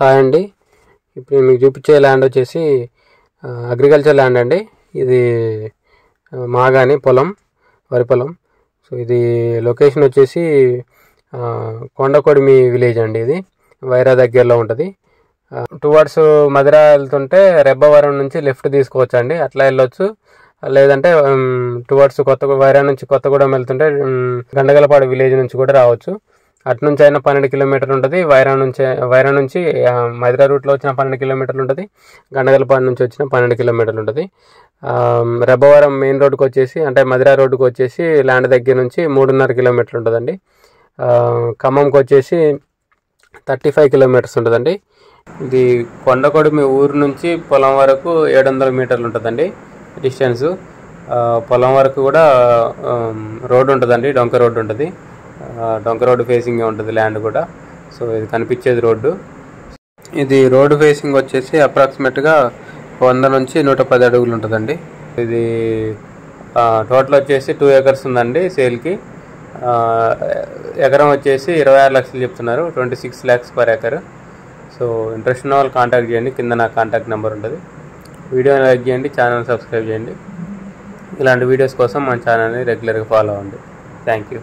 Hi అండి. ఇప్పుడు మీకు చూపించే ల్యాండ్ వచ్చేసి అగ్రికల్చర్ ల్యాండ్ అండి. ఇది మాగాని పొలం, వరి పొలం. సో ఇది లొకేషన్ వచ్చేసి కొండకొడిమి విలేజ్ అండి. ఇది వైరా దగ్గరలో ఉంటుంది. టువర్డ్స్ మధిర వెళ్తుంటే రెబ్బవరం నుంచి లెఫ్ట్ తీసుకోవచ్చు అండి, అట్లా వెళ్ళొచ్చు. లేదంటే టువర్డ్స్ వైరా నుంచి కొత్తగూడెం వెళ్తుంటే గండగలపాడు విలేజ్ నుంచి కూడా రావచ్చు. అటు నుంచి అయినా 12 కిలోమీటర్లు ఉంటుంది. వైరా నుంచి మధిర రూట్లో వచ్చిన 12 కిలోమీటర్లు ఉంటుంది. గండగలపాడు నుంచి వచ్చిన 12 కిలోమీటర్లు ఉంటుంది. రెబ్బవరం మెయిన్ రోడ్డుకి వచ్చేసి, అంటే మధిర రోడ్డుకి వచ్చేసి ల్యాండ్ దగ్గర నుంచి 3.5 కిలోమీటర్లు ఉంటుందండి. ఖమ్మంకి వచ్చేసి 35 కిలోమీటర్స్ ఉంటుందండి. ఇది కొండకొడిమి ఊరు నుంచి పొలం వరకు 700 మీటర్లు ఉంటుందండి డిస్టెన్సు. పొలం వరకు కూడా రోడ్డు ఉంటుందండి, డొంక రోడ్డు ఉంటుంది. డొంక రోడ్డు ఫేసింగ్ ఉంటుంది ల్యాండ్ కూడా. సో ఇది కనిపించేది రోడ్డు. ఇది రోడ్డు ఫేసింగ్ వచ్చేసి అప్రాక్సిమేట్గా 100 నుంచి 110 అడుగులు ఉంటుందండి. ఇది టోటల్ వచ్చేసి 2 acres ఉందండి సేల్కి. ఎకరం వచ్చేసి 26 లక్షలు చెప్తున్నారు, 26 lakhs per acre. So interest ఉన్న వాళ్ళు కాంటాక్ట్ చేయండి, కింద నా కాంటాక్ట్ నెంబర్ ఉంటుంది. వీడియోని లైక్ చేయండి, ఛానల్ సబ్స్క్రైబ్ చేయండి. ఇలాంటి వీడియోస్ కోసం మన ఛానల్ని రెగ్యులర్గా ఫాలో అవ్వండి. Thank you.